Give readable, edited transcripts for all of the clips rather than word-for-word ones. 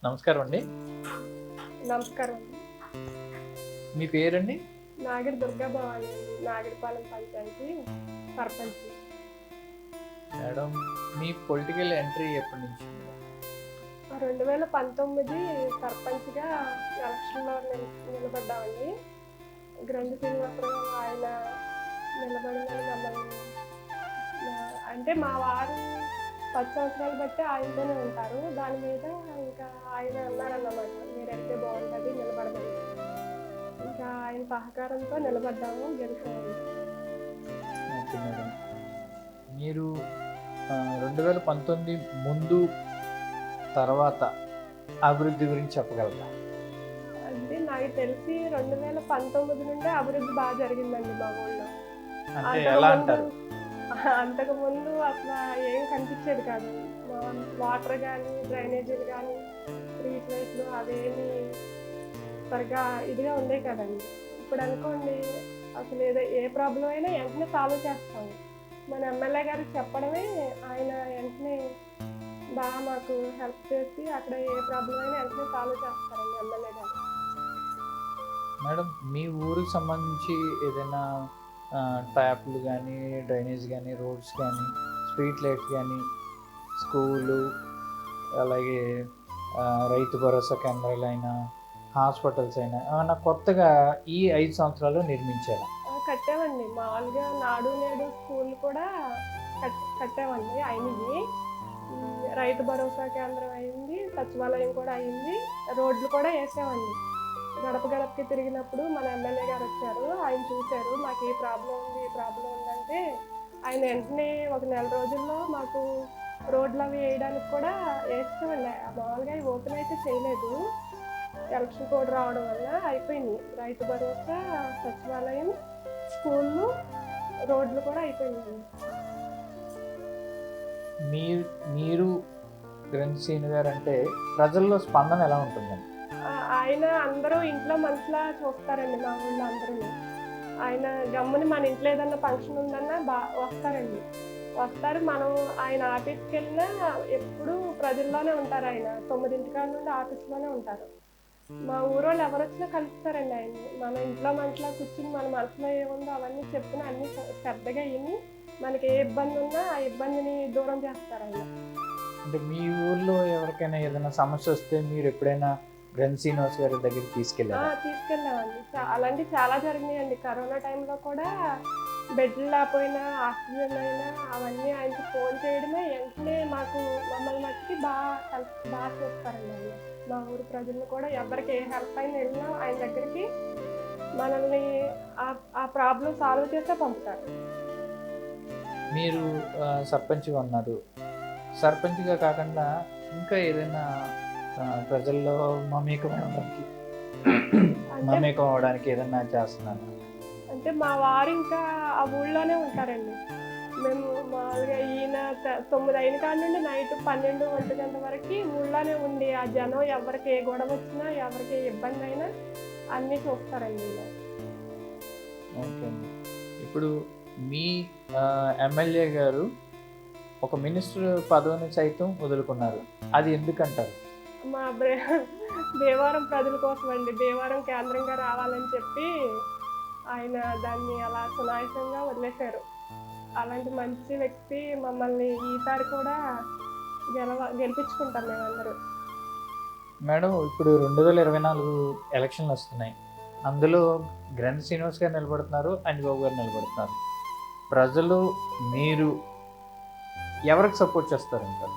నమస్కారం అండి. నమస్కారం. మీ పేరండి? నాగిరి దుర్గా భవాని అండి. నాగిరిపాలెం పంచాయతీ సర్పంచ్. మేడం, మీ పొలిటికల్ ఎంట్రీ ఎప్పటి నుంచి? 2019 సర్పంచ్గా ఎలక్షన్లో నిలబడ్డామండి. గ్రంథి శ్రీనివాసరావు ఆయన నిలబడిన మమ్మల్ని అంటే మా వారు 10 సంవత్సరాలు బట్టి ఆయనతోనే ఉంటారు. దాని మీద ఇంకా ఆయన అన్నారన్నమాట, మీరు వెళ్తే బాగుంటుంది, నిలబడమని. ఇంకా ఆయన సహకారంతో నిలబడ్డాము, గెలిచాము. ఓకే మేడం, మీరు 2019 ముందు తర్వాత అభివృద్ధి గురించి చెప్పగలరా? అంటే నాకు తెలిసి 2019 నుండే అభివృద్ధి బాగా జరిగిందండి మా ఊళ్ళో. అంటే ఎలా అంటారు? అంతకుముందు అసలు ఏం కనిపించేది కాదు. వాటర్ కానీ, డ్రైనేజీలు కానీ, స్ట్రీట్ లైట్లు అవేమి సరిగా ఇదిగా ఉండే కదండి. ఇప్పుడు అనుకోండి, అసలు ఏ ప్రాబ్లం అయినా వెంటనే సాల్వ్ చేస్తాము. మన ఎమ్మెల్యే గారికి చెప్పడమే, ఆయన వెంటనే బాగా మాకు హెల్ప్ చేసి అక్కడ ఏ ప్రాబ్లం అయినా వెంటనే సాల్వ్ చేస్తారండి ఎమ్మెల్యే గారు. మేడం, మీ ఊరికి సంబంధించి ఏదైనా ట్యాప్లు కానీ, డ్రైనేజ్ కానీ, రోడ్స్ కానీ, స్ట్రీట్ లైట్స్ కానీ, స్కూలు, అలాగే రైతు భరోసా కేంద్రాలు అయినా, హాస్పిటల్స్ అయినా ఏమన్నా కొత్తగా ఈ 5 సంవత్సరాలు నిర్మించారా? కట్టామండి. మామూలుగా నాడు నేడు స్కూల్ కూడా కట్టామండి. అయినవి రైతు భరోసా కేంద్రం అయింది, సచివాలయం కూడా అయింది, రోడ్లు కూడా వేసామండి. గడప గడపకి తిరిగినప్పుడు మన ఎమ్మెల్యే గారు వచ్చారు, ఆయన చూశారు మాకు ఏ ప్రాబ్లం ఉందంటే ఆయన వెంటనే ఒక నెల రోజుల్లో మాకు రోడ్లు అవి వేయడానికి కూడా వేస్తామండి. మామూలుగా అవి ఓపెన్ అయితే చేయలేదు, ఎలక్షన్ కోడ్ రావడం వల్ల అయిపోయింది. రైతు భరోసా, సచివాలయం, స్కూళ్ళు, రోడ్లు కూడా అయిపోయింది. మీరు గ్రంథి శ్రీను గారు అంటే ప్రజల్లో స్పందన ఎలా ఉంటుందండి? ఆయన అందరూ ఇంట్లో మనుషులా చూస్తారండి. మా ఊళ్ళో అందరూ ఆయన గమ్ముని మన ఇంట్లో ఏదన్నా ఫంక్షన్ ఉందన్నా వస్తారండి. మనం ఆయన ఆఫీస్కి వెళ్ళినా ఎప్పుడూ ప్రజల్లోనే ఉంటారు. ఆయన 9 నుండి ఆఫీస్లోనే ఉంటారు. మా ఊరోళ్ళు ఎవరు వచ్చినా కలుస్తారండి ఆయన్ని. మన ఇంట్లో మనుషులా కూర్చుని మన మనసులో ఏముందో అవన్నీ చెప్పిన అన్ని శ్రద్ధగా విని మనకి ఏ ఇబ్బంది ఉన్నా ఆ ఇబ్బందిని దూరం చేస్తారు ఆయన. అంటే మీ ఊర్లో ఎవరికైనా ఏదైనా సమస్య వస్తే మీరు ఎప్పుడైనా గ్రంథి శ్రీనివాస్ గారి దగ్గరికి తీసుకెళ్ళామండి. అలాంటివి చాలా జరిగినాయండి. కరోనా టైంలో కూడా బెడ్లు లేకపోయినా, ఆక్సిజన్ అయినా అవన్నీ ఆయనకి ఫోన్ చేయడమే, వెంటనే మమ్మల్ని మట్టికి బాగా చూస్తారండి ఆయన. మా ఊరు ప్రజలను కూడా ఎవరికి ఏ హెల్ప్ అయినా వెళ్ళినా ఆయన దగ్గరికి మనల్ని ఆ ప్రాబ్లం సాల్వ్ చేస్తే పంపుతారు. మీరు సర్పంచ్గా ఉన్నారు. సర్పంచ్గా కాకుండా ఇంకా ఏదైనా ప్రజల్లో మమేకం అవడానికి ఏదైనా చేస్తున్నాను? అంటే మా వారు ఇంకా ఆ ఊళ్ళోనే ఉంటారండి. మేము మామూలుగా ఈయన 9 అయిన కాడ నుండి నైట్ 12, 1 గంట వరకు ఊళ్ళోనే ఉండి ఆ జనం ఎవరికి ఏ గొడవ వచ్చినా, ఎవరికి ఏ ఇబ్బంది అయినా అన్నీ చూస్తారండి ఇలా. ఓకే అండి. ఇప్పుడు మీ ఎమ్మెల్యే గారు ఒక మినిస్టర్ పదవిని సైతం వదులుకున్నారు, అది ఎందుకంటారు? మా దేవారం ప్రజల కోసం అండి, దేవారం కేంద్రంగా రావాలని చెప్పి ఆయన దాన్ని అలా సునాయాసంగా వదిలేశారు. అలాంటి మంచి వ్యక్తి మమ్మల్ని ఈసారి కూడా గెలిపించుకుంటాం మేమందరూ. మేడం, ఇప్పుడు 2024 ఎలక్షన్లు వస్తున్నాయి. అందులో గ్రంథి శ్రీనివాస్ గారు నిలబడుతున్నారు, అంజబాబు గారు నిలబడుతున్నారు. ప్రజలు మీరు ఎవరికి సపోర్ట్ చేస్తారంటారు?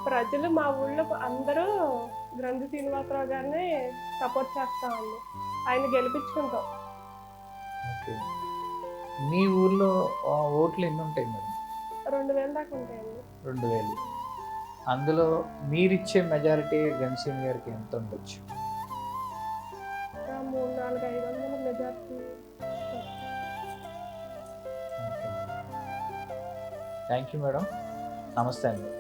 ప్రజలు మా ఊళ్ళో అందరూ గ్రంథి శ్రీనివాసరావు గారిని సపోర్ట్ చేస్తామండి. ఆయన గెలిపించుకుంటాం. ఓకే. మీ ఊర్లో ఓట్లు ఎన్ని ఉంటాయి మేడం? 2000 దాకా ఉంటాయండి. 2000. అందులో మీరిచ్చే మెజారిటీ గ్రంథి శ్రీను గారికి ఎంత ఉండొచ్చు? 300, 400, 500 మెజారిటీ. Thank you madam. నమస్తే అండి.